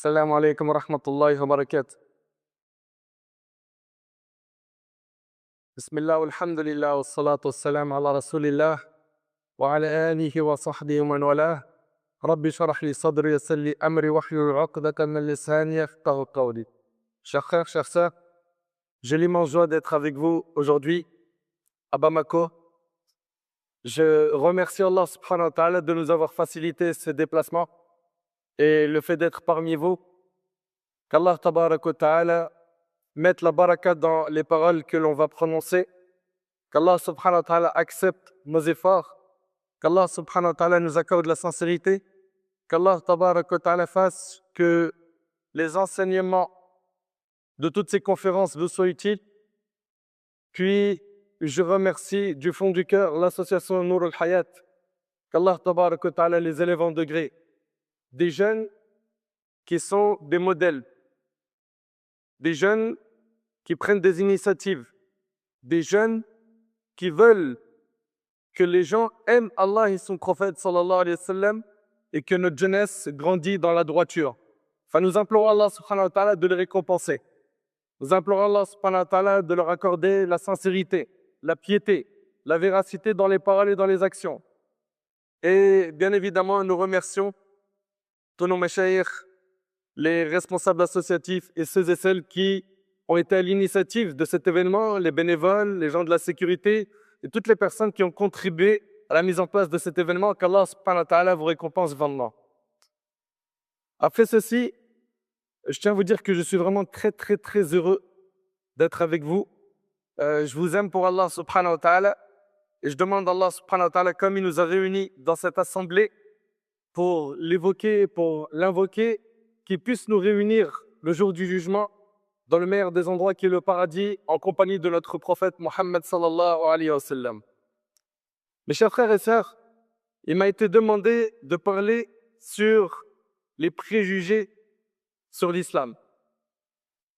السلام عليكم ورحمة الله وبركاته. بسم الله والحمد لله والصلاة والسلام على رسول الله وعلى آله وصحبه ومن والاه. ربي اشرح لي صدري ويسر لي أمري واحلل عقدة من لساني يفقهوا قولي. Chers frères, chères sœurs, j'ai l'immense joie d'être avec vous aujourd'hui à Bamako. Je remercie Allah subhanahu wa ta'ala de nous avoir facilité ce déplacement et le fait d'être parmi vous. Qu'Allah tabarak wa ta'ala mette la baraka dans les paroles que l'on va prononcer. Qu'Allah subhanahu wa ta'ala accepte nos efforts. Qu'Allah subhanahu wa ta'ala nous accorde la sincérité. Qu'Allah tabarak wa ta'ala fasse que les enseignements de toutes ces conférences vous soient utiles. Puis, je remercie du fond du cœur l'association Nour al-Hayat. Qu'Allah tabarak wa ta'ala les élève en degré. Des jeunes qui sont des modèles. Des jeunes qui prennent des initiatives. Des jeunes qui veulent que les gens aiment Allah et son prophète sallallahu alayhi wa sallam et que notre jeunesse grandit dans la droiture. Enfin, nous implorons Allah subhanahu wa ta'ala de les récompenser. Nous implorons Allah subhanahu wa ta'ala de leur accorder la sincérité, la piété, la véracité dans les paroles et dans les actions. Et bien évidemment, nous remercions tous nos mashayikh, les responsables associatifs et ceux et celles qui ont été à l'initiative de cet événement, les bénévoles, les gens de la sécurité et toutes les personnes qui ont contribué à la mise en place de cet événement. Qu'Allah subhanahu wa ta'ala vous récompense grandement. Après ceci, je tiens à vous dire que je suis vraiment très heureux d'être avec vous. Je vous aime pour Allah subhanahu wa ta'ala et je demande à Allah subhanahu wa ta'ala, comme il nous a réunis dans cette assemblée pour l'évoquer, pour l'invoquer, qu'il puisse nous réunir le jour du jugement dans le meilleur des endroits qui est le paradis en compagnie de notre prophète Mohammed sallallahu alayhi wa sallam. Mes chers frères et sœurs, il m'a été demandé de parler sur les préjugés sur l'islam.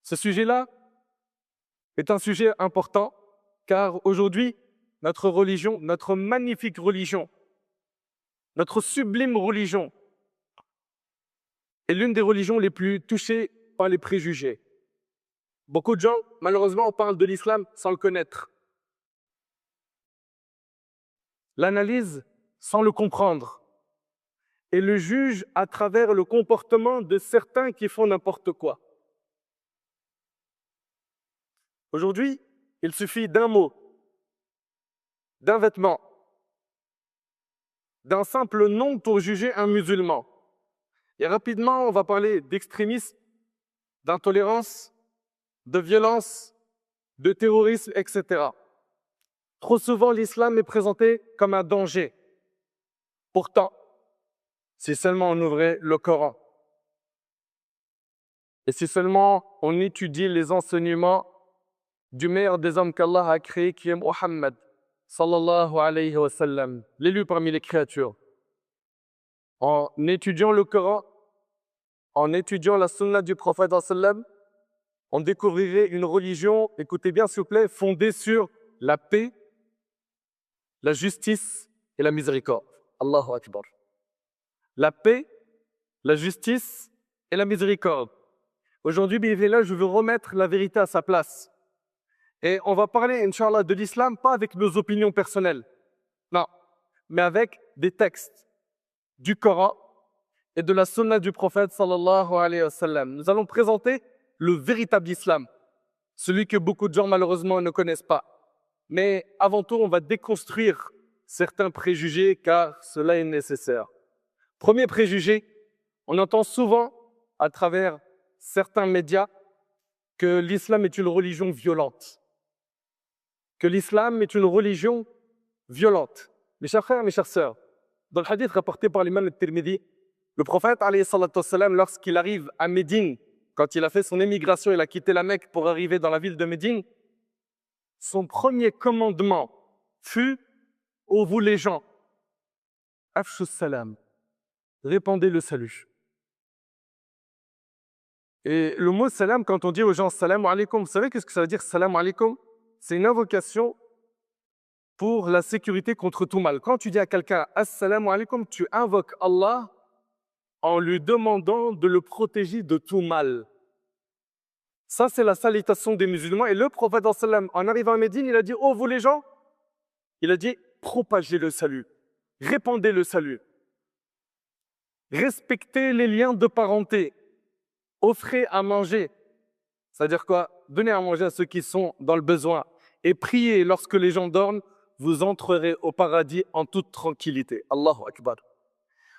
Ce sujet-là est un sujet important car aujourd'hui, notre religion, notre magnifique religion, notre sublime religion est l'une des religions les plus touchées par les préjugés. Beaucoup de gens, malheureusement, parlent de l'islam sans le connaître. L'analyse sans le comprendre et le juge à travers le comportement de certains qui font n'importe quoi. Aujourd'hui, il suffit d'un mot, d'un vêtement, d'un simple nom pour juger un musulman. Et rapidement, on va parler d'extrémisme, d'intolérance, de violence, de terrorisme, etc. Trop souvent, l'islam est présenté comme un danger. Pourtant, si seulement on ouvrait le Coran, et si seulement on étudie les enseignements du meilleur des hommes qu'Allah a créé, qui est Muhammad, sallallahu alayhi wa sallam, l'élu parmi les créatures. En étudiant le Coran, en étudiant la sunna du prophète sallam, on découvrirait une religion, écoutez bien s'il vous plaît, fondée sur la paix, la justice et la miséricorde. Allahu Akbar. La paix, la justice et la miséricorde. Aujourd'hui, là, je veux remettre la vérité à sa place. Et on va parler, Inch'Allah, de l'islam, pas avec nos opinions personnelles. Non, mais avec des textes du Coran et de la sunna du prophète sallallahu alayhi wa sallam. Nous allons présenter le véritable islam, celui que beaucoup de gens malheureusement ne connaissent pas. Mais avant tout, on va déconstruire certains préjugés car cela est nécessaire. Premier préjugé, on entend souvent à travers certains médias que l'islam est une religion violente. Que l'islam est une religion violente. Mes chers frères, mes chères sœurs, dans le hadith rapporté par l'imam al-Tirmidhi, le prophète, alayhi salatu wassalam, lorsqu'il arrive à Médine, quand il a fait son émigration, il a quitté la Mecque pour arriver dans la ville de Médine, son premier commandement fut « Ô vous les gens, afshu salam, répandez le salut ». Et le mot salam, quand on dit aux gens salam alaikum, vous savez qu'est-ce que ça veut dire salam alaikum? C'est une invocation pour la sécurité contre tout mal. Quand tu dis à quelqu'un assalamu alaikum, tu invoques Allah en lui demandant de le protéger de tout mal. Ça, c'est la salutation des musulmans. Et le prophète, en arrivant à Médine, il a dit, oh, vous les gens, il a dit, propagez le salut, répandez le salut, respectez les liens de parenté, offrez à manger. C'est-à-dire quoi? Donnez à manger à ceux qui sont dans le besoin et priez lorsque les gens dorment, vous entrerez au paradis en toute tranquillité. Allahu Akbar.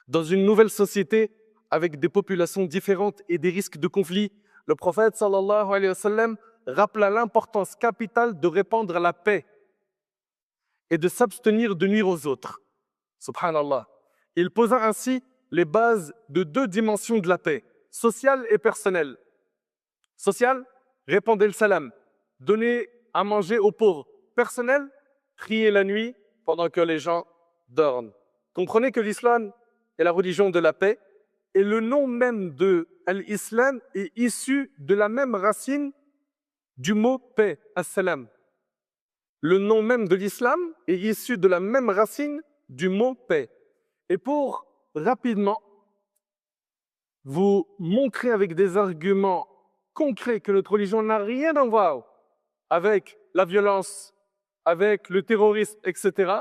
Dans une nouvelle société, avec des populations différentes et des risques de conflit, le prophète sallallahu alayhi wa sallam rappela l'importance capitale de répandre la paix et de s'abstenir de nuire aux autres. Subhanallah. Il posa ainsi les bases de 2 dimensions de la paix, sociale et personnelle. Sociale, répandez le salam, donnez à manger aux pauvres. Personnel, priez la nuit pendant que les gens dorment. Comprenez que l'islam est la religion de la paix et le nom même de l'islam est issu de la même racine du mot paix, as-salam. Le nom même de l'islam est issu de la même racine du mot paix. Et pour rapidement vous montrer avec des arguments concrets que notre religion n'a rien à voir avec la violence, avec le terrorisme, etc.,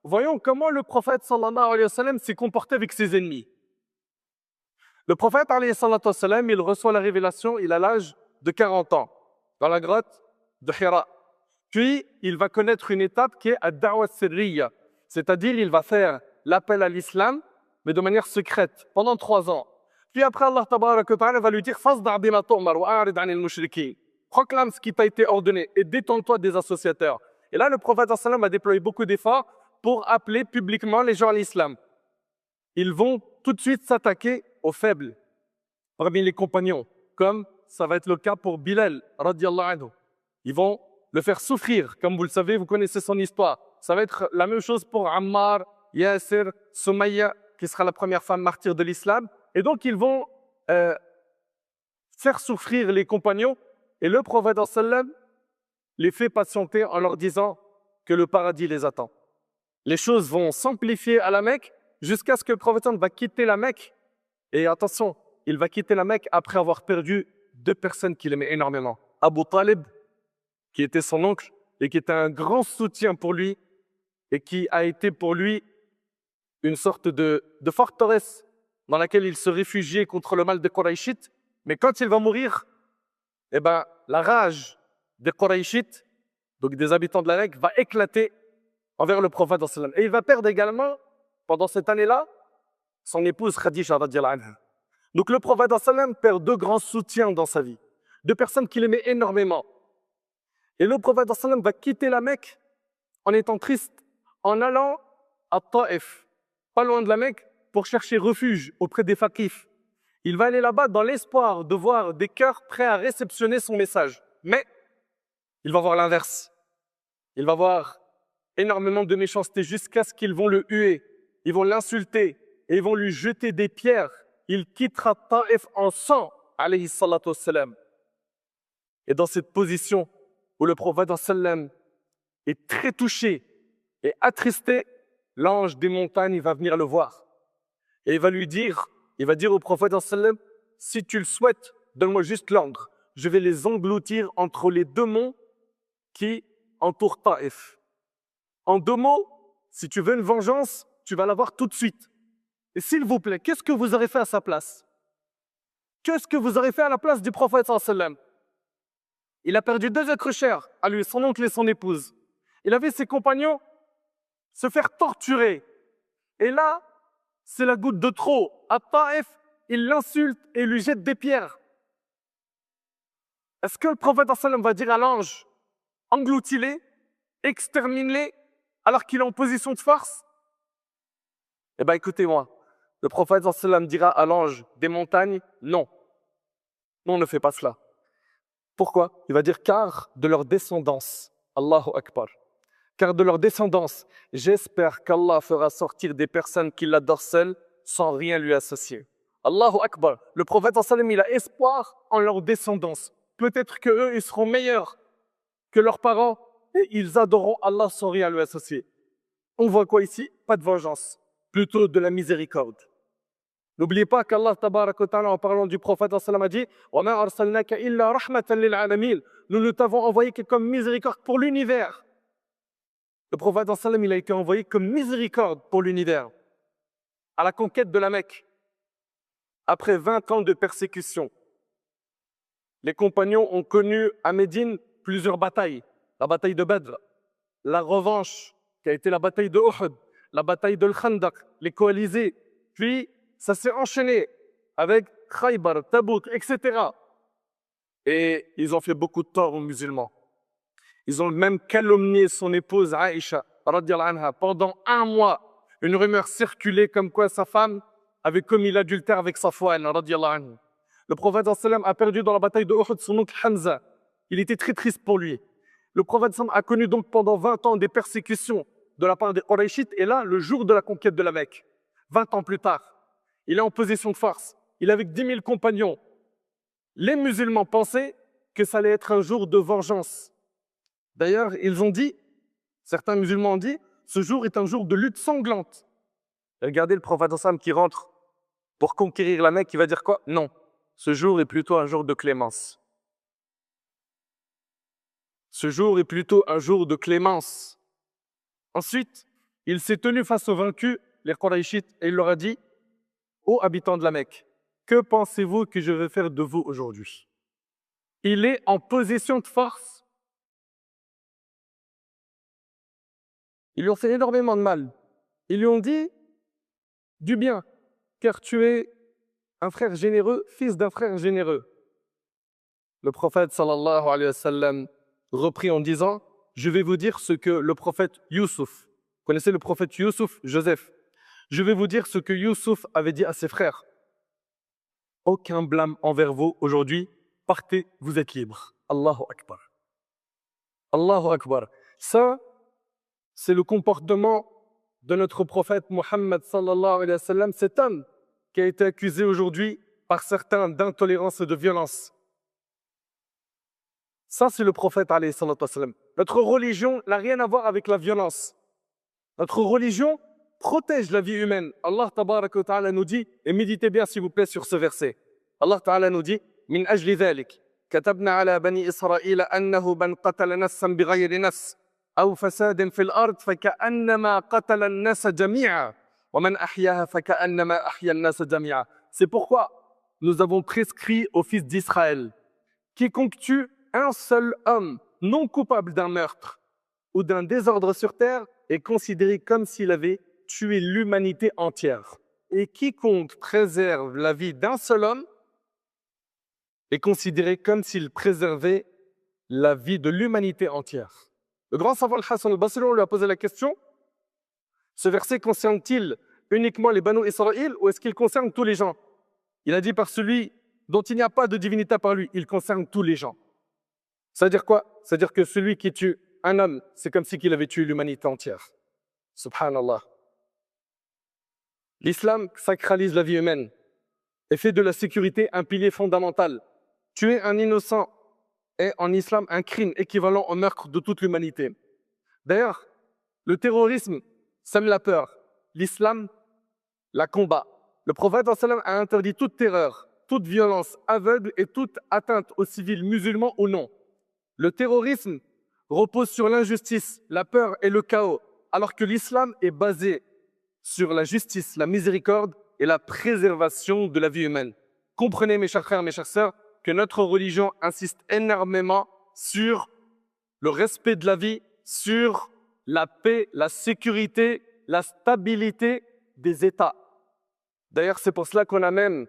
voyons comment le prophète sallallahu alayhi wa sallam s'est comporté avec ses ennemis. Le prophète alayhi wa sallam, il reçoit la révélation, il a l'âge de 40 ans, dans la grotte de Hira. Puis, il va connaître une étape qui est ad-da'wa sirriya, c'est-à-dire il va faire l'appel à l'islam, mais de manière secrète, pendant 3 ans. Puis après, Allah tabaraka wa ta'ala va lui dire « Fasda' bima tu'mar wa a'rid 'anil mushrikeen » proclame ce qui t'a été ordonné et détends-toi des associateurs. Et là, le prophète sallam a déployé beaucoup d'efforts pour appeler publiquement les gens à l'islam. Ils vont tout de suite s'attaquer aux faibles, parmi les compagnons, comme ça va être le cas pour Bilal, radiyallahu anhu. Ils vont le faire souffrir, comme vous le savez, vous connaissez son histoire. Ça va être la même chose pour Ammar, Yasser, Soumaïa, qui sera la première femme martyre de l'islam. Et donc, ils vont faire souffrir les compagnons. Et le prophète sallam les fait patienter en leur disant que le paradis les attend. Les choses vont s'amplifier à la Mecque jusqu'à ce que le prophète va quitter la Mecque. Et attention, il va quitter la Mecque après avoir perdu 2 personnes qu'il aimait énormément. Abu Talib, qui était son oncle et qui était un grand soutien pour lui et qui a été pour lui une sorte de forteresse dans laquelle il se réfugiait contre le mal des Qurayshites. Mais quand il va mourir, eh ben, la rage des Qurayshites, donc des habitants de la Mecque, va éclater envers le prophète. Et il va perdre également, pendant cette année-là, son épouse Khadija radiyallahu anha. Donc le prophète perd 2 grands soutiens dans sa vie, 2 personnes qu'il aimait énormément. Et le prophète va quitter la Mecque en étant triste, en allant à Taïf, pas loin de la Mecque, pour chercher refuge auprès des Faqif. Il va aller là-bas dans l'espoir de voir des cœurs prêts à réceptionner son message. Mais il va voir l'inverse. Il va voir énormément de méchanceté jusqu'à ce qu'ils vont le huer. Ils vont l'insulter et ils vont lui jeter des pierres. Il quittera Taïf en sang, alayhi salatu wassalam. Et dans cette position où le prophète sallam est très touché et attristé, l'ange des montagnes va venir le voir. Et il va dire au prophète sallam, si tu le souhaites, donne-moi juste l'ordre. Je vais les engloutir entre les 2 monts qui entourent Taïf. En 2 mots, si tu veux une vengeance, tu vas l'avoir tout de suite. Et s'il vous plaît, qu'est-ce que vous aurez fait à sa place? Qu'est-ce que vous aurez fait à la place du prophète sallam? Il a perdu 2 êtres chers, à lui, son oncle et son épouse. Il avait ses compagnons se faire torturer. Et là, c'est la goutte de trop. À Taïf, il l'insulte et lui jette des pierres. Est-ce que le prophète sallam va dire à l'ange, engloutis-les, extermine-les, alors qu'il est en position de force? Eh bien, écoutez-moi. Le prophète sallam dira à l'ange des montagnes, non. Non, ne fais pas cela. Pourquoi? Il va dire, car de leur descendance, Allahu Akbar, car de leur descendance, j'espère qu'Allah fera sortir des personnes qui l'adorent seules sans rien lui associer. Allahu Akbar, le prophète sallam, il a espoir en leur descendance. Peut-être qu'eux, ils seront meilleurs que leurs parents et ils adoreront Allah sans rien lui associer. On voit quoi ici? Pas de vengeance, plutôt de la miséricorde. N'oubliez pas qu'Allah tabarak wa ta'ala, en parlant du prophète a dit وَمَا أَرْسَلْنَاكَ إِلَّا رَحْمَةً لِلْعَالَمِينَ. Nous ne t'avons envoyé que comme miséricorde pour l'univers. Le prophète il a été envoyé comme miséricorde pour l'univers. À la conquête de la Mecque, après 20 ans de persécution, les compagnons ont connu à Médine plusieurs batailles. La bataille de Badr, la revanche qui a été la bataille de Uhud, la bataille de Khandaq, les coalisés. Puis, ça s'est enchaîné avec Khaybar, Tabouk, etc. Et ils ont fait beaucoup de tort aux musulmans. Ils ont même calomnié son épouse Aïcha, radiallahu anha. Pendant 1 mois, une rumeur circulait comme quoi sa femme avait commis l'adultère avec Safwan, radiallahu anhu. Le prophète a perdu dans la bataille de Uhud son oncle Hamza. Il était très triste pour lui. Le prophète a connu donc pendant 20 ans des persécutions de la part des Qurayshites. Et là, le jour de la conquête de la Mecque, 20 ans plus tard, il est en position de force. Il est avec 10 000 compagnons. Les musulmans pensaient que ça allait être un jour de vengeance. D'ailleurs, ils ont dit, certains musulmans ont dit, ce jour est un jour de lutte sanglante. Regardez le prophète qui rentre pour conquérir la Mecque, il va dire quoi? Non, ce jour est plutôt un jour de clémence. Ce jour est plutôt un jour de clémence. Ensuite, il s'est tenu face aux vaincus, les Qurayshites, et il leur a dit, ô habitants de la Mecque, que pensez-vous que je vais faire de vous aujourd'hui? Il est en position de force. Ils lui ont fait énormément de mal. Ils lui ont dit du bien, car tu es un frère généreux, fils d'un frère généreux. Le prophète sallallahu alayhi wa sallam reprit en disant, je vais vous dire ce que le prophète Youssouf, vous connaissez le prophète Youssouf, Joseph, je vais vous dire ce que Youssouf avait dit à ses frères. Aucun blâme envers vous aujourd'hui, partez, vous êtes libres. Allahu Akbar. Allahu Akbar. Ça, c'est le comportement de notre prophète Mohammed sallallahu alayhi wa sallam, cet homme qui a été accusé aujourd'hui par certains d'intolérance et de violence. Ça, c'est le prophète alayhi sallallahu wa sallam. Notre religion n'a rien à voir avec la violence. Notre religion protège la vie humaine. Allah tabarak wa ta'ala nous dit, et méditez bien s'il vous plaît sur ce verset. Allah ta'ala nous dit, min ajli dhalik, katabna ala bani Israël annahu ban qatala nassan bighayri nas. أو فساد في الأرض فكأنما قتل الناس جميعا ومن أحياها فكأنما أحيا الناس جميعا. C'est pourquoi nous avons prescrit aux fils d'Israël, quiconque tue un seul homme non coupable d'un meurtre ou d'un désordre sur terre est considéré comme s'il avait tué l'humanité entière. Et quiconque préserve la vie d'un seul homme est considéré comme s'il préservait la vie de l'humanité entière. Le grand savant Hassan al-Basri, on lui a posé la question, ce verset concerne-t-il uniquement les Banu Israël ou est-ce qu'il concerne tous les gens? Il a dit par celui dont il n'y a pas de divinité par lui, il concerne tous les gens. C'est-à-dire quoi? C'est-à-dire que celui qui tue un homme, c'est comme si il avait tué l'humanité entière. Subhanallah. L'islam sacralise la vie humaine et fait de la sécurité un pilier fondamental. Tuer un innocent est en islam un crime équivalent au meurtre de toute l'humanité. D'ailleurs, le terrorisme sème la peur. L'islam la combat. Le prophète a interdit toute terreur, toute violence aveugle et toute atteinte aux civils musulmans ou non. Le terrorisme repose sur l'injustice, la peur et le chaos, alors que l'islam est basé sur la justice, la miséricorde et la préservation de la vie humaine. Comprenez, mes chers frères, mes chères sœurs, que notre religion insiste énormément sur le respect de la vie, sur la paix, la sécurité, la stabilité des États. D'ailleurs, c'est pour cela qu'on a même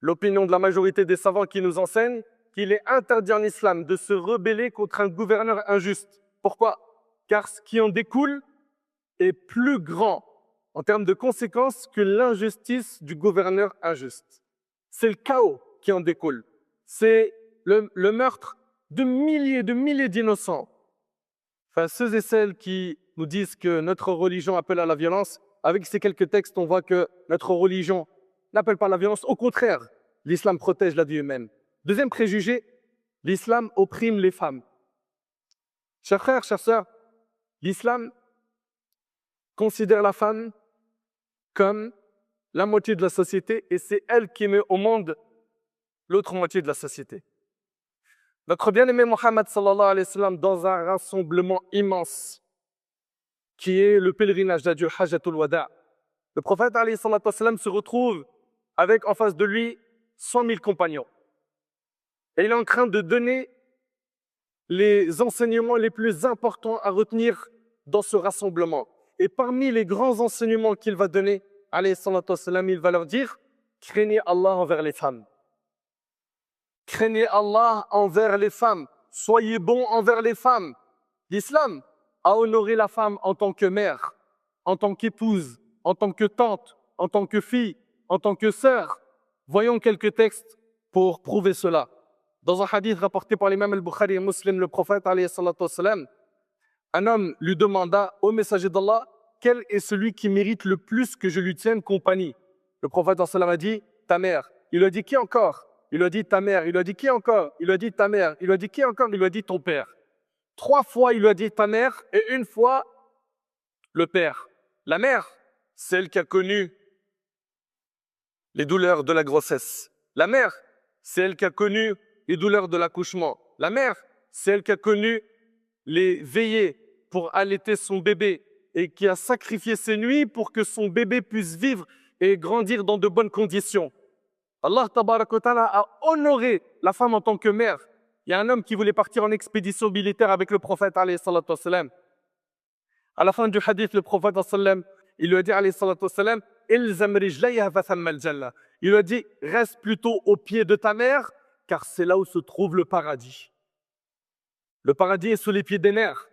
l'opinion de la majorité des savants qui nous enseignent qu'il est interdit en islam de se rebeller contre un gouverneur injuste. Pourquoi? Car ce qui en découle est plus grand en termes de conséquences que l'injustice du gouverneur injuste. C'est le chaos qui en découle. C'est le meurtre de milliers d'innocents. Enfin, ceux et celles qui nous disent que notre religion appelle à la violence, avec ces quelques textes, on voit que notre religion n'appelle pas à la violence. Au contraire, l'islam protège la vie humaine. Deuxième préjugé, l'islam opprime les femmes. Chers frères, chères sœurs, l'islam considère la femme comme la moitié de la société et c'est elle qui met au monde l'autre moitié de la société. Notre bien-aimé Mohammed sallallahu alayhi wa sallam, dans un rassemblement immense, qui est le pèlerinage d'adieu, Hajjatul Wada', le prophète alayhi salatu wa sallam se retrouve avec en face de lui 100 000 compagnons. Et il est en train de donner les enseignements les plus importants à retenir dans ce rassemblement. Et parmi les grands enseignements qu'il va donner, alayhi salatu wa sallam, il va leur dire « Craignez Allah envers les femmes. Craignez Allah envers les femmes. Soyez bons envers les femmes. » L'islam a honoré la femme en tant que mère, en tant qu'épouse, en tant que tante, en tant que fille, en tant que sœur. Voyons quelques textes pour prouver cela. Dans un hadith rapporté par l'imam al-Bukhari et Muslim, le prophète, alayhi salatu wa sallam, un homme lui demanda au messager d'Allah, quel est celui qui mérite le plus que je lui tienne compagnie? Le prophète a dit, ta mère. Il lui a dit, qui encore? Il lui a dit, ta mère. Il lui a dit, qui encore? Il lui a dit, ta mère. Il lui a dit, qui encore? Il lui a dit, ton père. 3 fois, il lui a dit, ta mère, et 1 fois, le père. La mère, celle qui a connu les douleurs de la grossesse. La mère, celle qui a connu les douleurs de l'accouchement. La mère, celle qui a connu les veillées pour allaiter son bébé et qui a sacrifié ses nuits pour que son bébé puisse vivre et grandir dans de bonnes conditions. Allah tabaraka wa ta'ala a honoré la femme en tant que mère. Il y a un homme qui voulait partir en expédition militaire avec le prophète alayhi salatu wa sallam. À la fin du hadith, le prophète sallam, il lui a dit alayhi salatu wa sallam, ilzam rijlayha fa thamma al-jannah. Il lui a dit, reste plutôt au pied de ta mère, car c'est là où se trouve le paradis. Le paradis est sous les pieds des mères.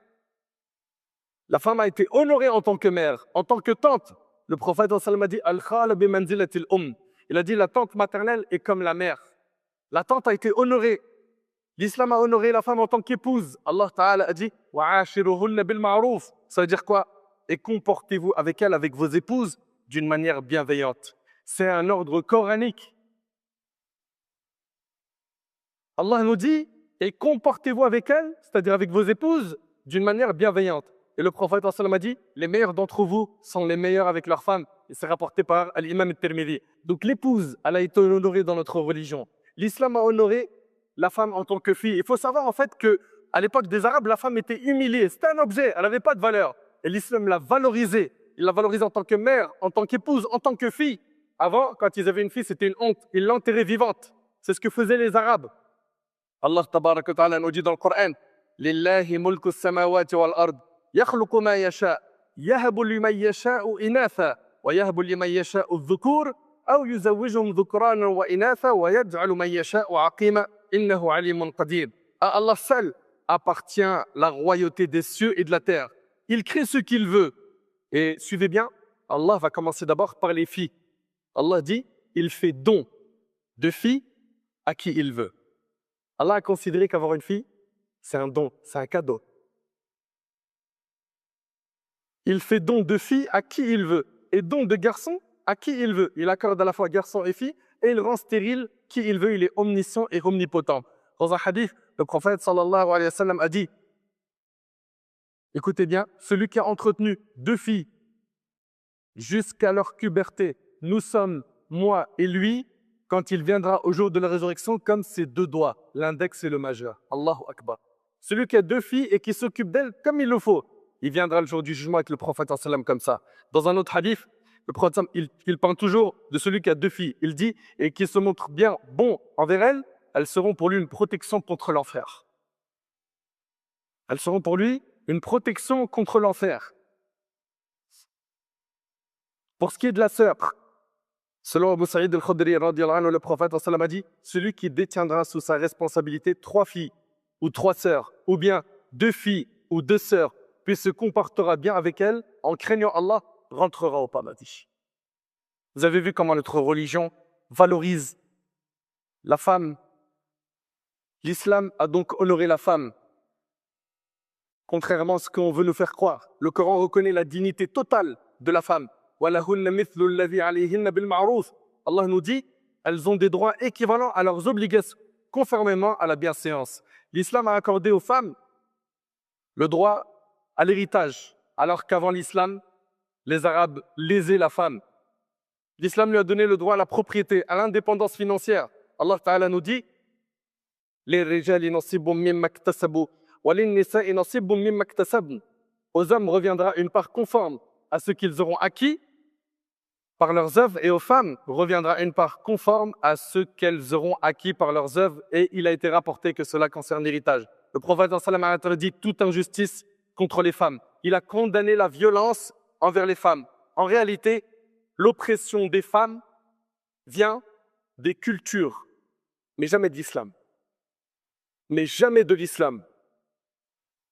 La femme a été honorée en tant que mère, en tant que tante. Le prophète sallam a dit, al-khala bi manzilatil Il a dit, la tante maternelle est comme la mère. La tante a été honorée. L'islam a honoré la femme en tant qu'épouse. Allah Ta'ala a dit, wa'ashiruhunna bil ma'ruf. Ça veut dire quoi? Et comportez-vous avec elles, avec vos épouses, d'une manière bienveillante. C'est un ordre coranique. Allah nous dit, et comportez-vous avec elles, c'est-à-dire avec vos épouses, d'une manière bienveillante. Et le prophète sallam a dit, les meilleurs d'entre vous sont les meilleurs avec leurs femmes. Et c'est rapporté par l'imam al-Tirmidhi. Donc l'épouse, elle a été honorée dans notre religion. L'islam a honoré la femme en tant que fille. Il faut savoir en fait qu'à l'époque des Arabes, la femme était humiliée. C'était un objet, elle n'avait pas de valeur. Et l'islam l'a valorisée. Il l'a valorisée en tant que mère, en tant qu'épouse, en tant que fille. Avant, quand ils avaient une fille, c'était une honte. Ils l'enterraient vivante. C'est ce que faisaient les Arabes. Allah tabaraka wa ta'ala nous dit dans le Coran, Lillahi mulku samawati wal ard, yakhluqu ma yasha, yahabu liman yasha'u inatha, wa yahabu liman yasha'u dhukur, aw yuzawwijuhum dhukranan wa inatha, wa yaj'alu man yasha'u aqima, innahu alimun qadir. À Allah seul appartient la royauté des cieux et de la terre. Il crée ce qu'il veut. Et suivez bien, Allah va commencer d'abord par les filles. Allah dit, il fait don de filles à qui il veut. Allah a considéré qu'avoir une fille, c'est un don, c'est un cadeau. Il fait don de filles à qui il veut et don de garçons à qui il veut. Il accorde à la fois garçons et filles et il rend stérile qui il veut. Il est omniscient et omnipotent. Dans un hadith, le prophète sallallahu alayhi wa sallam a dit, écoutez bien, celui qui a entretenu 2 filles jusqu'à leur puberté, nous sommes, moi et lui, quand il viendra au jour de la résurrection, comme ses 2 doigts, l'index et le majeur. Allahu Akbar. Celui qui a 2 filles et qui s'occupe d'elles comme il le faut, il viendra le jour du jugement avec le prophète sallam comme ça. Dans un autre hadith, le prophète il parle toujours de celui qui a 2 filles. Il dit, et qui se montre bien bon envers elles seront pour lui une protection contre l'enfer. Elles seront pour lui une protection contre l'enfer. Pour ce qui est de la sœur, selon Abu Saïd al-Khudri, le prophète a dit, celui qui détiendra sous sa responsabilité 3 filles ou 3 sœurs, ou bien 2 filles ou 2 sœurs, puis se comportera bien avec elles, en craignant Allah, rentrera au paradis. Vous avez vu comment notre religion valorise la femme. L'islam a donc honoré la femme. Contrairement à ce qu'on veut nous faire croire, le Coran reconnaît la dignité totale de la femme. Allah nous dit, elles ont des droits équivalents à leurs obligations, conformément à la bienséance. L'islam a accordé aux femmes le droit à l'héritage, alors qu'avant l'islam, les Arabes lésaient la femme. L'islam lui a donné le droit à la propriété, à l'indépendance financière. Allah Ta'ala nous dit لِلرِّجَالِ نَصِيبٌ مِّمَّا اكْتَسَبُوا وَلِلنِّسَاءِ نَصِيبٌ مِّمَّا اكْتَسَبْنَ. Aux hommes reviendra une part conforme à ce qu'ils auront acquis par leurs œuvres, et aux femmes reviendra une part conforme à ce qu'elles auront acquis par leurs œuvres, et il a été rapporté que cela concerne l'héritage. Le prophète sallallahu alayhi wa sallam a interdit toute injustice contre les femmes. Il a condamné la violence envers les femmes. En réalité, l'oppression des femmes vient des cultures, mais jamais de l'islam. Mais jamais de l'islam.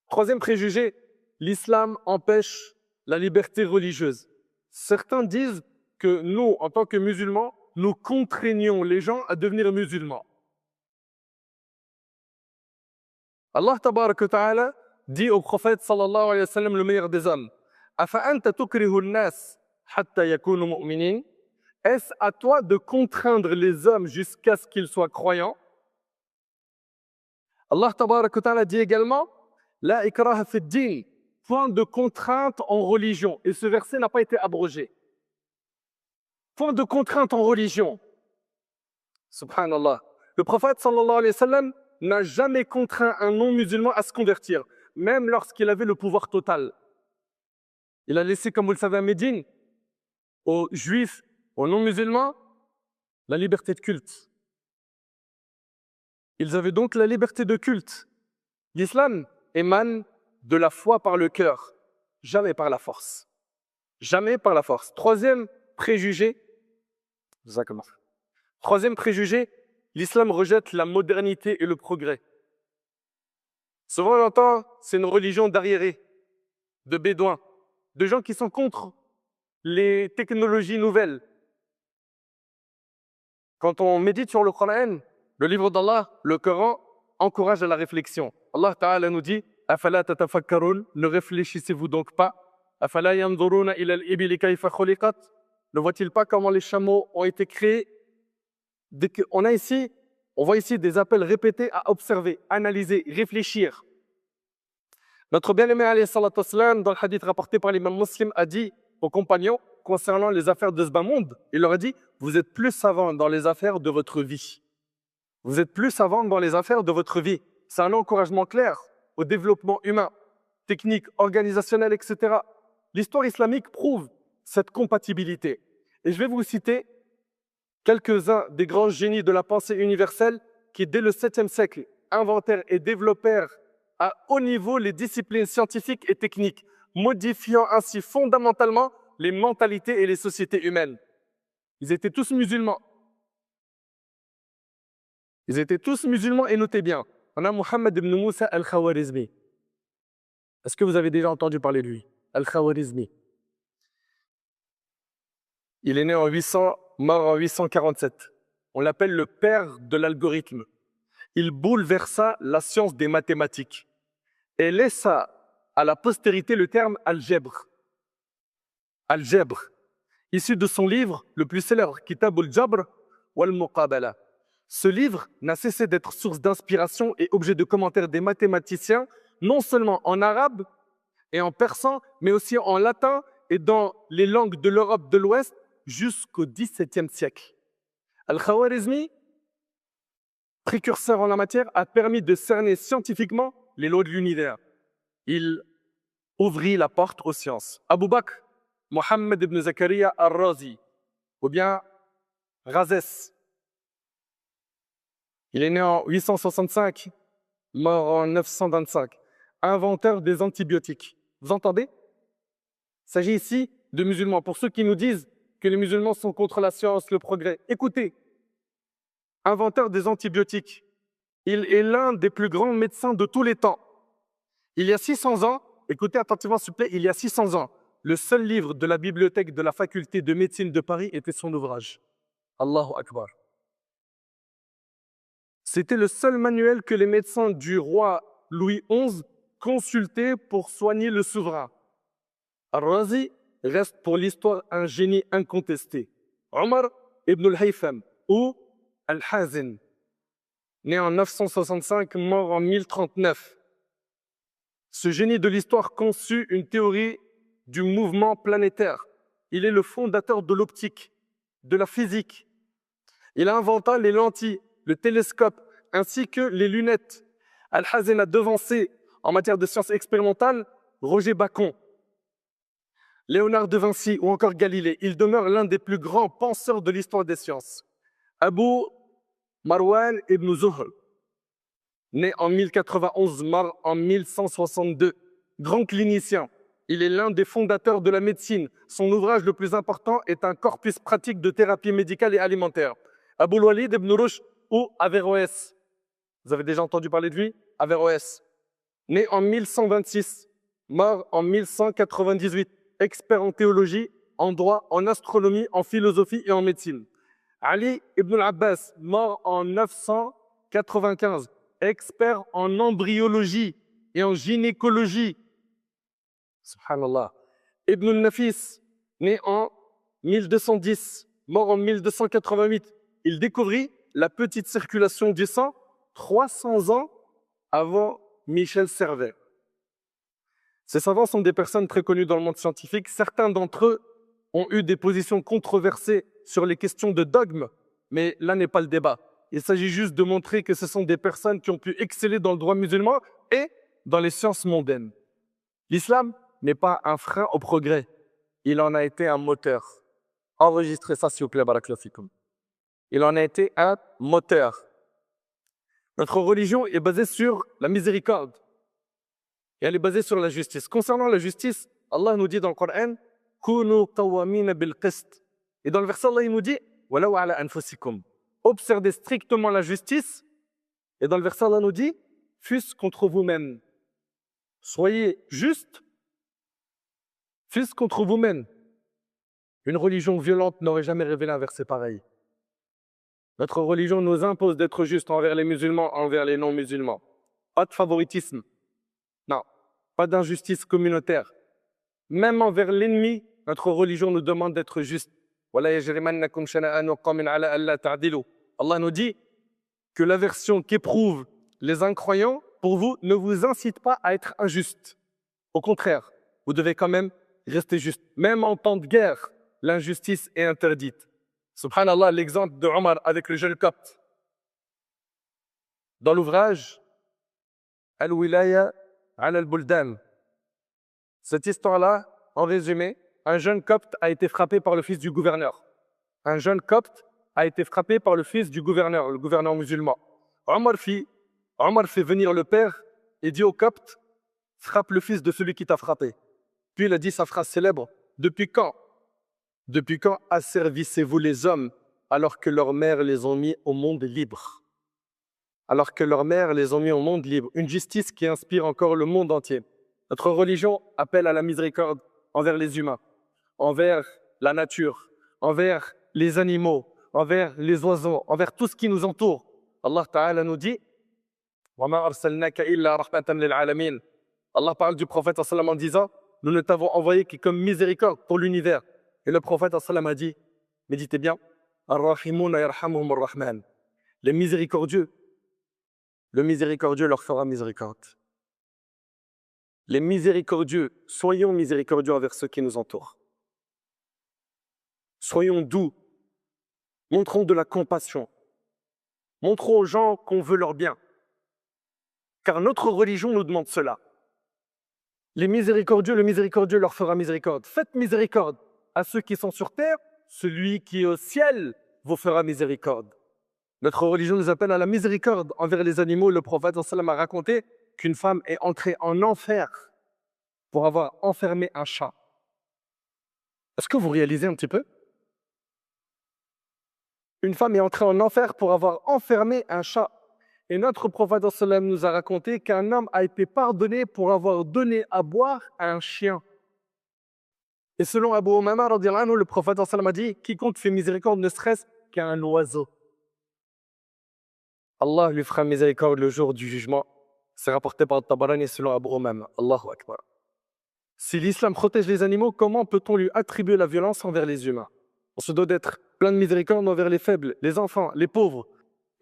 Troisième préjugé, l'islam empêche la liberté religieuse. Certains disent que nous, en tant que musulmans, nous contraignons les gens à devenir musulmans. Allah tabarak wa ta'ala dit au prophète sallallahu alayhi wa sallam, le meilleur des hommes, Afa'anta tukrihu an-nas hatta yakunu mu'minin. Est-ce à toi de contraindre les hommes jusqu'à ce qu'ils soient croyants? Allah tabarak wa ta'ala dit également, La ikraha fi ad-din, point de contrainte en religion. Et ce verset n'a pas été abrogé. Point de contrainte en religion. Subhanallah. Le prophète sallallahu alayhi wa sallam n'a jamais contraint un non-musulman à se convertir, même lorsqu'il avait le pouvoir total. Il a laissé, comme vous le savez, à Médine, aux juifs, aux non-musulmans, la liberté de culte. Ils avaient donc la liberté de culte. L'islam émane de la foi par le cœur, jamais par la force. Jamais par la force. Troisième préjugé, l'islam rejette la modernité et le progrès. Souvent on entend, c'est une religion d'arriérés, de bédouins, de gens qui sont contre les technologies nouvelles. Quand on médite sur le Coran, le livre d'Allah, le Coran encourage à la réflexion. Allah Ta'ala nous dit Afala tatafakkarun, ne réfléchissez-vous donc pas? Afala yanzuruna ila al-ibili kayfa khuliqat? Ne voit-il pas comment les chameaux ont été créés? On voit ici des appels répétés à observer, analyser, réfléchir. Notre bien-aimé alayhi salatu wassalam, dans le hadith rapporté par l'imam Muslim, a dit aux compagnons concernant les affaires de ce bas monde, il leur a dit, vous êtes plus savants dans les affaires de votre vie. Vous êtes plus savants dans les affaires de votre vie. C'est un encouragement clair au développement humain, technique, organisationnel, etc. L'histoire islamique prouve cette compatibilité. Et je vais vous citer quelques-uns des grands génies de la pensée universelle qui, dès le 7e siècle, inventèrent et développèrent à haut niveau les disciplines scientifiques et techniques, modifiant ainsi fondamentalement les mentalités et les sociétés humaines. Ils étaient tous musulmans. Ils étaient tous musulmans et notez bien, on a Mohammed ibn Moussa al-Khawarizmi. Est-ce que vous avez déjà entendu parler de lui? Al-Khawarizmi. Il est né en 800, mort en 847. On l'appelle le père de l'algorithme. Il bouleversa la science des mathématiques et laissa à la postérité le terme algèbre. Algèbre, issu de son livre le plus célèbre, Kitab al-Jabr wal-Muqabala. Ce livre n'a cessé d'être source d'inspiration et objet de commentaires des mathématiciens, non seulement en arabe et en persan, mais aussi en latin et dans les langues de l'Europe de l'Ouest jusqu'au XVIIe siècle. Al-Khawarizmi, précurseur en la matière, a permis de cerner scientifiquement les lois de l'univers. Il ouvrit la porte aux sciences. Abu Bakr, Mohammed ibn Zakaria al-Razi, ou bien Razès. Il est né en 865, mort en 925, inventeur des antibiotiques. Vous entendez? Il s'agit ici de musulmans. Pour ceux qui nous disent que les musulmans sont contre la science, le progrès, écoutez, inventeur des antibiotiques, il est l'un des plus grands médecins de tous les temps. Il y a 600 ans, écoutez attentivement s'il vous plaît, il y a 600 ans, le seul livre de la bibliothèque de la faculté de médecine de Paris était son ouvrage. Allahu Akbar. C'était le seul manuel que les médecins du roi Louis XI consultaient pour soigner le souverain. Al-Razi reste pour l'histoire un génie incontesté. Omar ibn al-Haytham ou Al-Hazin, né en 965, mort en 1039. Ce génie de l'histoire conçut une théorie du mouvement planétaire. Il est le fondateur de l'optique, de la physique. Il inventa les lentilles, le télescope, ainsi que les lunettes. Alhazen a devancé, en matière de sciences expérimentales, Roger Bacon, Léonard de Vinci ou encore Galilée. Il demeure l'un des plus grands penseurs de l'histoire des sciences. Abu Marwan ibn Zuhr, né en 1091, mort en 1162, grand clinicien. Il est l'un des fondateurs de la médecine. Son ouvrage le plus important est un corpus pratique de thérapie médicale et alimentaire. Abu Walid ibn Rushd ou Averroès. Vous avez déjà entendu parler de lui? Averroès. Né en 1126, mort en 1198, expert en théologie, en droit, en astronomie, en philosophie et en médecine. Ali ibn al-Abbas, mort en 995, expert en embryologie et en gynécologie. Subhanallah. Ibn al-Nafis, né en 1210, mort en 1288, il découvrit la petite circulation du sang 300 ans avant Michel Servet. Ces savants sont des personnes très connues dans le monde scientifique. Certains d'entre eux ont eu des positions controversées sur les questions de dogme, mais là n'est pas le débat. Il s'agit juste de montrer que ce sont des personnes qui ont pu exceller dans le droit musulman et dans les sciences mondaines. L'islam n'est pas un frein au progrès, il en a été un moteur. Enregistrez ça s'il vous plaît, barakallahu fikoum. Il en a été un moteur. Notre religion est basée sur la miséricorde et elle est basée sur la justice. Concernant la justice, Allah nous dit dans le Coran « Kunu qawwamina bil qist » et dans le verset Allah il nous dit « Walaw ala anfusikum » observez strictement la justice et dans le verset Allah nous dit « Fût-ce contre vous-même » soyez juste, fût-ce contre vous-même. Une religion violente n'aurait jamais révélé un verset pareil. Notre religion nous impose d'être juste envers les musulmans, envers les non-musulmans. Pas de favoritisme. Non, pas d'injustice communautaire. Même envers l'ennemi, notre religion nous demande d'être juste. Allah nous dit que l'aversion qu'éprouvent les incroyants, pour vous, ne vous incite pas à être injuste. Au contraire, vous devez quand même rester juste. Même en temps de guerre, l'injustice est interdite. Subhanallah, l'exemple de Omar avec le jeune copte. Dans l'ouvrage Al-Wilaya al-Buldan, cette histoire-là, en résumé, un jeune copte a été frappé par le fils du gouverneur. Un jeune copte a été frappé par le fils du gouverneur, le gouverneur musulman. Omar fait venir le père et dit au copte, frappe le fils de celui qui t'a frappé. Puis il a dit sa phrase célèbre, depuis quand asservissez-vous les hommes alors que leurs mères les ont mis au monde libre? Alors que leurs mères les ont mis au monde libre. Une justice qui inspire encore le monde entier. Notre religion appelle à la miséricorde envers les humains, envers la nature, envers les animaux, envers les oiseaux, envers tout ce qui nous entoure. Allah Ta'ala nous dit وَمَا أَرْسَلْنَاكَ إِلَّا رَحْمَةً لِلْعَالَمِينَ. Allah parle du prophète en disant nous ne t'avons envoyé que comme miséricorde pour l'univers. Et le prophète a dit, méditez bien, Ar-Rahimouna yarhamuhum ar-Rahman. Les miséricordieux, le miséricordieux leur fera miséricorde. Les miséricordieux, soyons miséricordieux envers ceux qui nous entourent. Soyons doux, montrons de la compassion, montrons aux gens qu'on veut leur bien. Car notre religion nous demande cela. Les miséricordieux, le miséricordieux leur fera miséricorde. Faites miséricorde à ceux qui sont sur terre, celui qui est au ciel vous fera miséricorde. Notre religion nous appelle à la miséricorde envers les animaux. Le prophète a raconté qu'une femme est entrée en enfer pour avoir enfermé un chat. Est-ce que vous réalisez un petit peu? Une femme est entrée en enfer pour avoir enfermé un chat. Et notre prophète nous a raconté qu'un homme a été pardonné pour avoir donné à boire à un chien. Et selon Abu Umama, le prophète a dit « Quiconque fait miséricorde ne serait-ce qu'un oiseau. » Allah lui fera miséricorde le jour du jugement. C'est rapporté par Tabarani selon Abu Umama. Allahu Akbar. Si l'islam protège les animaux, comment peut-on lui attribuer la violence envers les humains? On se doit d'être plein de miséricorde envers les faibles, les enfants, les pauvres.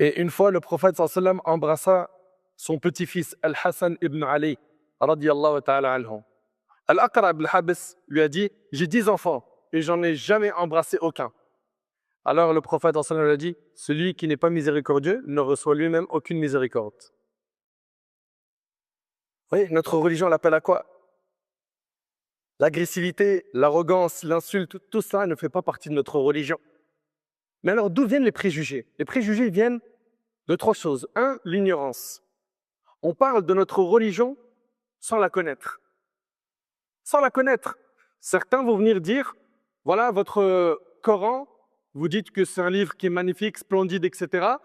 Et une fois, le prophète embrassa son petit-fils Al-Hassan ibn Ali, radiyallahu ta'ala anhu. Al-Aqra ibn Habs lui a dit « J'ai 10 enfants et j'en ai jamais embrassé aucun. » Alors le prophète sallallahu alayhi wa sallam a dit, celui qui n'est pas miséricordieux ne reçoit lui-même aucune miséricorde. Oui, notre religion l'appelle à quoi? L'agressivité, l'arrogance, l'insulte, tout ça ne fait pas partie de notre religion. Mais alors d'où viennent les préjugés? Les préjugés viennent de trois choses. Un, l'ignorance. On parle de notre religion sans la connaître. Sans la connaître. Certains vont venir dire, voilà, votre Coran, vous dites que c'est un livre qui est magnifique, splendide, etc.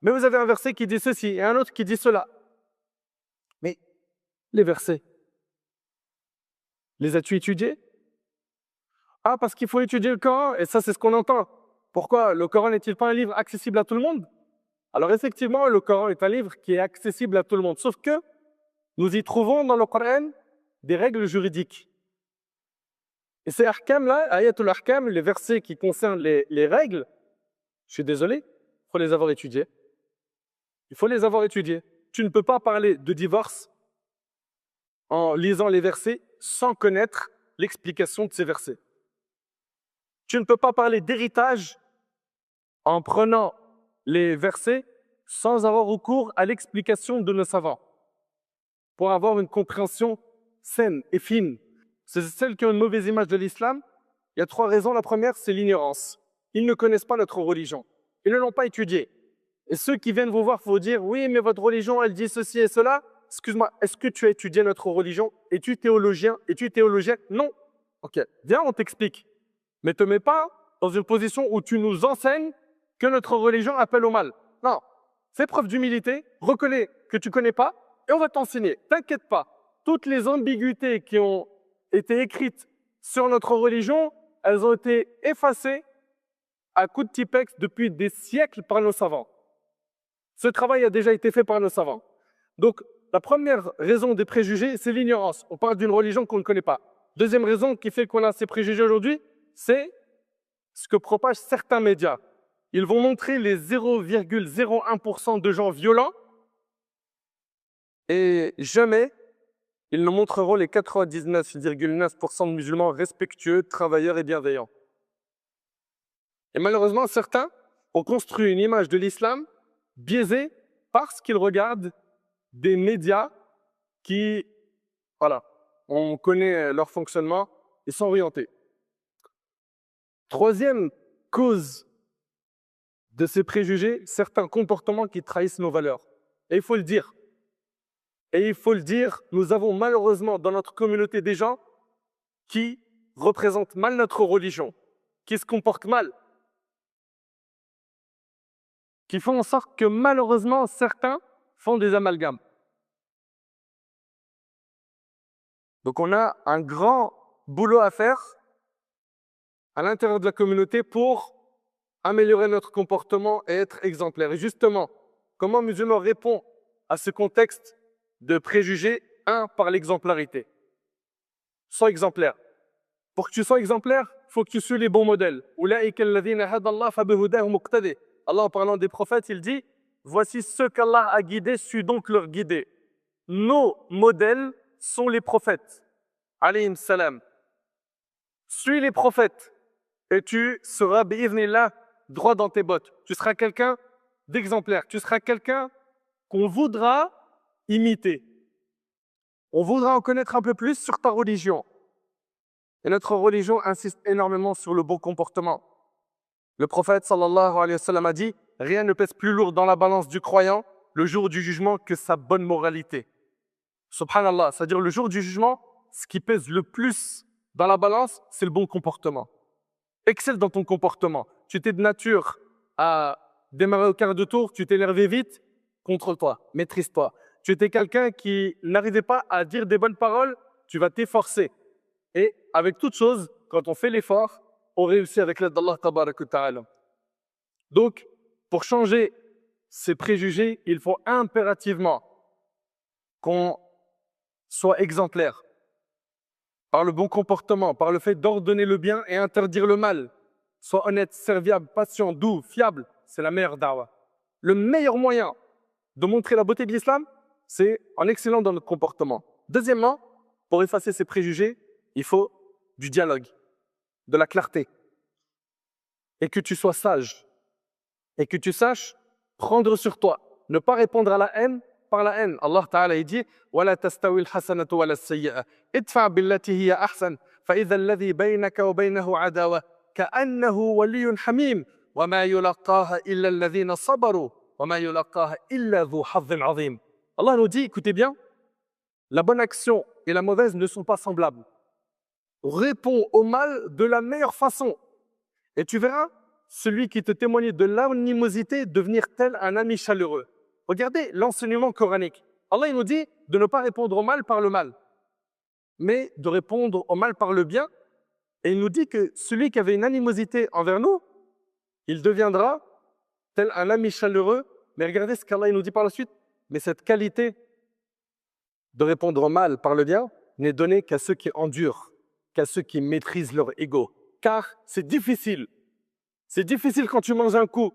Mais vous avez un verset qui dit ceci et un autre qui dit cela. Mais les versets, les as-tu étudiés? Ah, parce qu'il faut étudier le Coran, et ça c'est ce qu'on entend. Pourquoi? Le Coran n'est-il pas un livre accessible à tout le monde? Alors effectivement, le Coran est un livre qui est accessible à tout le monde, sauf que nous y trouvons dans le Coran des règles juridiques. Et ces ahkam-là, ayatul ahkam, les versets qui concernent les règles, je suis désolé, il faut les avoir étudiés. Il faut les avoir étudiés. Tu ne peux pas parler de divorce en lisant les versets sans connaître l'explication de ces versets. Tu ne peux pas parler d'héritage en prenant les versets sans avoir recours à l'explication de nos savants, pour avoir une compréhension saine et fine. C'est celles qui ont une mauvaise image de l'islam. Il y a trois raisons. La première, c'est l'ignorance. Ils ne connaissent pas notre religion. Ils ne l'ont pas étudiée. Et ceux qui viennent vous voir, il faut dire, oui, mais votre religion, elle dit ceci et cela. Excuse-moi, est-ce que tu as étudié notre religion? Es-tu théologien? Es-tu théologienne? Non. Ok, viens, on t'explique. Mais ne te mets pas dans une position où tu nous enseignes que notre religion appelle au mal. Non, fais preuve d'humilité, reconnais que tu ne connais pas et on va t'enseigner. T'inquiète pas, toutes les ambiguïtés qui ont été écrites sur notre religion, elles ont été effacées à coups de Tipex depuis des siècles par nos savants. Ce travail a déjà été fait par nos savants. Donc, la première raison des préjugés, c'est l'ignorance. On parle d'une religion qu'on ne connaît pas. Deuxième raison qui fait qu'on a ces préjugés aujourd'hui, c'est ce que propagent certains médias. Ils vont montrer les 0,01% de gens violents et jamais ils ne montreront les 99,9% de musulmans respectueux, travailleurs et bienveillants. Et malheureusement, certains ont construit une image de l'islam biaisée parce qu'ils regardent des médias qui, voilà, on connaît leur fonctionnement et sont orientés. Troisième cause de ces préjugés, certains comportements qui trahissent nos valeurs. Et il faut le dire. Et il faut le dire, nous avons malheureusement dans notre communauté des gens qui représentent mal notre religion, qui se comportent mal, qui font en sorte que malheureusement certains font des amalgames. Donc on a un grand boulot à faire à l'intérieur de la communauté pour améliorer notre comportement et être exemplaire. Et justement, comment musulman répond à ce contexte de préjugés? Un, par l'exemplarité. Sois exemplaire. Pour que tu sois exemplaire, il faut que tu suives les bons modèles. Allah, en parlant des prophètes, il dit, voici ceux qu'Allah a guidés, suis donc leur guider. Nos modèles sont les prophètes. Alayhim salam. Suis les prophètes et tu seras, bi'idhnillah, droit dans tes bottes. Tu seras quelqu'un d'exemplaire. Tu seras quelqu'un qu'on voudra imiter. On voudra en connaître un peu plus sur ta religion. Et notre religion insiste énormément sur le bon comportement. Le prophète sallallahu alayhi wa sallam a dit, rien ne pèse plus lourd dans la balance du croyant le jour du jugement que sa bonne moralité. Subhanallah, c'est-à-dire le jour du jugement, ce qui pèse le plus dans la balance, c'est le bon comportement. Excelle dans ton comportement. Tu étais de nature à démarrer au quart de tour, tu t'énervais vite, contrôle-toi, maîtrise-toi. Tu étais quelqu'un qui n'arrivait pas à dire des bonnes paroles, tu vas t'efforcer. Et avec toute chose, quand on fait l'effort, on réussit avec l'aide d'Allah tabarak wa ta'ala. Donc, pour changer ces préjugés, il faut impérativement qu'on soit exemplaire par le bon comportement, par le fait d'ordonner le bien et interdire le mal. Sois honnête, serviable, patient, doux, fiable, c'est la meilleure da'wah. Le meilleur moyen de montrer la beauté de l'islam, c'est en excellant dans notre comportement. Deuxièmement, pour effacer ces préjugés, il faut du dialogue, de la clarté. et que tu sois sage et que tu saches prendre sur toi. Ne pas répondre à la haine par la haine. Allah Ta'ala il dit وَلَا تَسْتَوِي الْحَسَنَةُ وَلَا السَّيِّئَةُ ادْفَعْ بِالَّتِي هِيَ أَحْسَنُ فَإِذَا الَّذِي بَيْنَكَ وَبَيْنَهُ عَدَاوَةٌ كَأَنَّهُ وَلِيٌّ حَمِيمٌ وَمَا يُلَقَّاهَا إِلَّا الَّذِينَ صَبَرُوا وَمَا يُلَقَّاهَا إِلَّا ذُو حَظٍّ عَظِيمٍ. Allah nous dit, écoutez bien, la bonne action et la mauvaise ne sont pas semblables. Réponds au mal de la meilleure façon. Et tu verras celui qui te témoigne de l'animosité devenir tel un ami chaleureux. Regardez l'enseignement coranique. Allah il nous dit de ne pas répondre au mal par le mal, mais de répondre au mal par le bien. Et il nous dit que celui qui avait une animosité envers nous, il deviendra tel un ami chaleureux. Mais regardez ce qu'Allah il nous dit par la suite. Mais cette qualité de répondre au mal par le bien n'est donnée qu'à ceux qui endurent, qu'à ceux qui maîtrisent leur ego. Car c'est difficile. C'est difficile quand tu manges un coup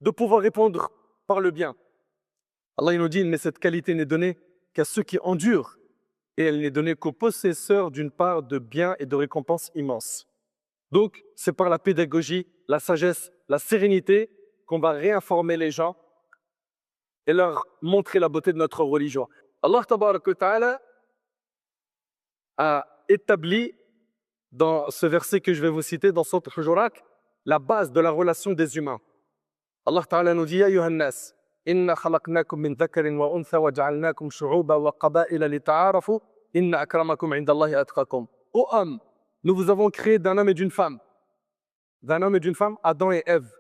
de pouvoir répondre par le bien. Allah il nous dit, mais cette qualité n'est donnée qu'à ceux qui endurent et elle n'est donnée qu'aux possesseurs d'une part de bien et de récompense immense. Donc, c'est par la pédagogie, la sagesse, la sérénité qu'on va réinformer les gens et leur montrer la beauté de notre religion. Allah Tabaraka wa Ta'ala a établi dans ce verset que je vais vous citer, dans Sourate Al-Hujurat, la base de la relation des humains. Allah Ta'ala nous dit, Ya ayyuhan nas, inna khalaqnakum min dhakarin wa untha wa ja'alnakum shu'uba wa qaba'ila li ta'arafu, inna akramakum 'inda Allahi atqakum. Ô homme, nous vous avons créé d'un homme et d'une femme. D'un homme et d'une femme, Adam et Ève.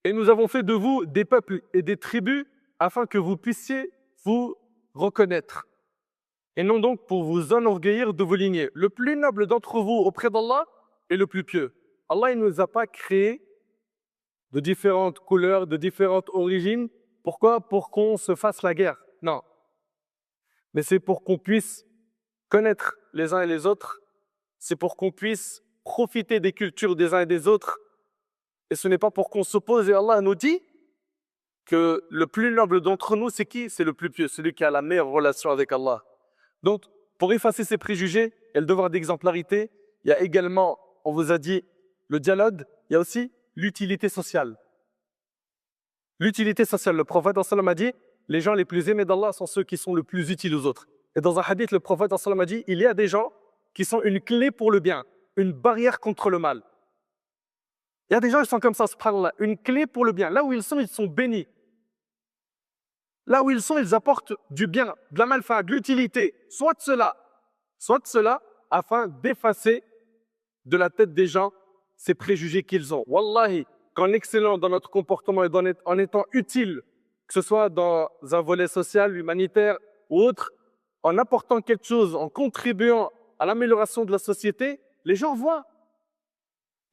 Et nous avons fait de vous des peuples et des tribus afin que vous puissiez vous reconnaître. Et non donc pour vous enorgueillir de vos lignées. Le plus noble d'entre vous auprès d'Allah est le plus pieux. Allah ne nous a pas créés de différentes couleurs, de différentes origines. Pourquoi? Pour qu'on se fasse la guerre. Non. Mais c'est pour qu'on puisse connaître les uns et les autres. C'est pour qu'on puisse profiter des cultures des uns et des autres. Et ce n'est pas pour qu'on s'oppose. Et Allah nous dit que le plus noble d'entre nous, c'est qui? C'est le plus pieux, celui qui a la meilleure relation avec Allah. Donc, pour effacer ces préjugés et le devoir d'exemplarité, il y a également, on vous a dit, le dialogue, il y a aussi l'utilité sociale. L'utilité sociale, le prophète sallam a dit, les gens les plus aimés d'Allah sont ceux qui sont le plus utiles aux autres. Et dans un hadith, le prophète sallam a dit, il y a des gens qui sont une clé pour le bien, une barrière contre le mal. Il y a des gens qui sont comme ça, subhanallah, une clé pour le bien. Là où ils sont bénis. Là où ils apportent du bien, de la malfaite, de l'utilité, soit de cela, afin d'effacer de la tête des gens ces préjugés qu'ils ont. Wallahi, qu'en excellant dans notre comportement et en étant utile, que ce soit dans un volet social, humanitaire ou autre, en apportant quelque chose, en contribuant à l'amélioration de la société, les gens voient.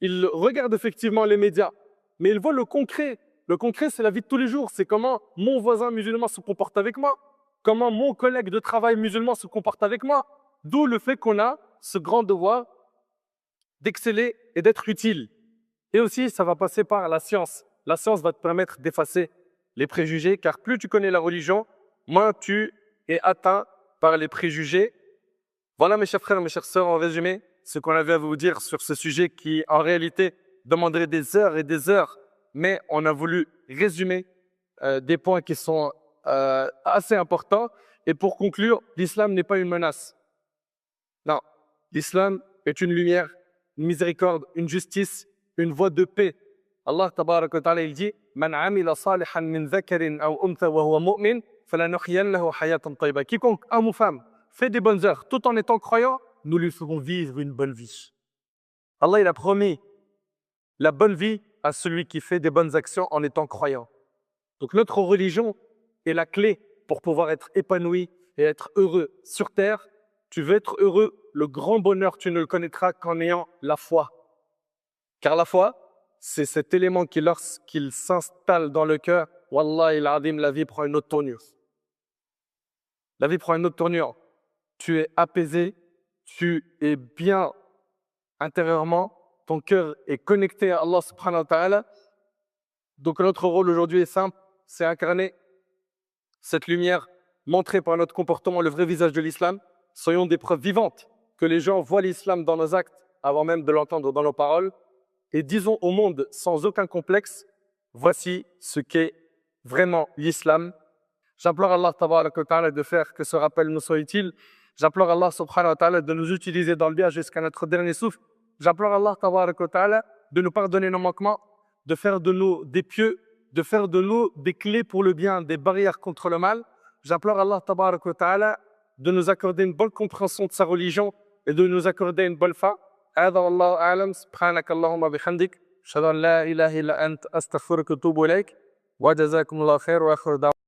Ils regardent effectivement les médias, mais ils voient le concret. Le concret, c'est la vie de tous les jours. C'est comment mon voisin musulman se comporte avec moi, comment mon collègue de travail musulman se comporte avec moi. D'où le fait qu'on a ce grand devoir d'exceller et d'être utile. Et aussi, ça va passer par la science. La science va te permettre d'effacer les préjugés, car plus tu connais la religion, moins tu es atteint par les préjugés. Voilà, mes chers frères, mes chères sœurs, en résumé, ce qu'on avait à vous dire sur ce sujet qui, en réalité, demanderait des heures et des heures, mais on a voulu résumer des points qui sont assez importants. Et pour conclure, l'islam n'est pas une menace. Non, l'islam est une lumière, une miséricorde, une justice, une voie de paix. Allah tabaraka wa ta'ala il dit Man amila salihan min dhakarin aw untha wa huwa mu'min falanuhyiyannahu hayatan tayyiba. Quiconque, homme ou femme, fait des bonnes œuvres tout en étant croyant, nous lui ferons vivre une bonne vie. Allah il a promis la bonne vie à celui qui fait des bonnes actions en étant croyant. Donc notre religion est la clé pour pouvoir être épanoui et être heureux sur terre. Tu veux être heureux, le grand bonheur, tu ne le connaîtras qu'en ayant la foi. Car la foi, c'est cet élément qui, lorsqu'il s'installe dans le cœur, Wallah il adim, la vie prend une autre tournure. La vie prend une autre tournure. Tu es apaisé, tu es bien intérieurement, ton cœur est connecté à Allah subhanahu wa ta'ala. Donc notre rôle aujourd'hui est simple, c'est incarner cette lumière, montrer par notre comportement le vrai visage de l'islam. Soyons des preuves vivantes que les gens voient l'islam dans nos actes avant même de l'entendre dans nos paroles. et disons au monde sans aucun complexe, voici ce qu'est vraiment l'islam. J'implore Allah tabarak wa ta'ala de faire que ce rappel nous soit utile. J'implore Allah subhanahu wa ta'ala de nous utiliser dans le bien jusqu'à notre dernier souffle. J'implore Allah tabarak wa ta'ala de nous pardonner nos manquements, de faire de nous des pieux, de faire de nous des clés pour le bien, des barrières contre le mal. J'implore Allah tabarak wa ta'ala de nous accorder une bonne compréhension de sa religion et de nous accorder une bonne fin. هذا والله أعلم سبحانك اللهم بحمدك أشهد أن لا إله إلا أنت أستغفرك وأتوب إليك وجزاكم الله خير وآخر دعوانا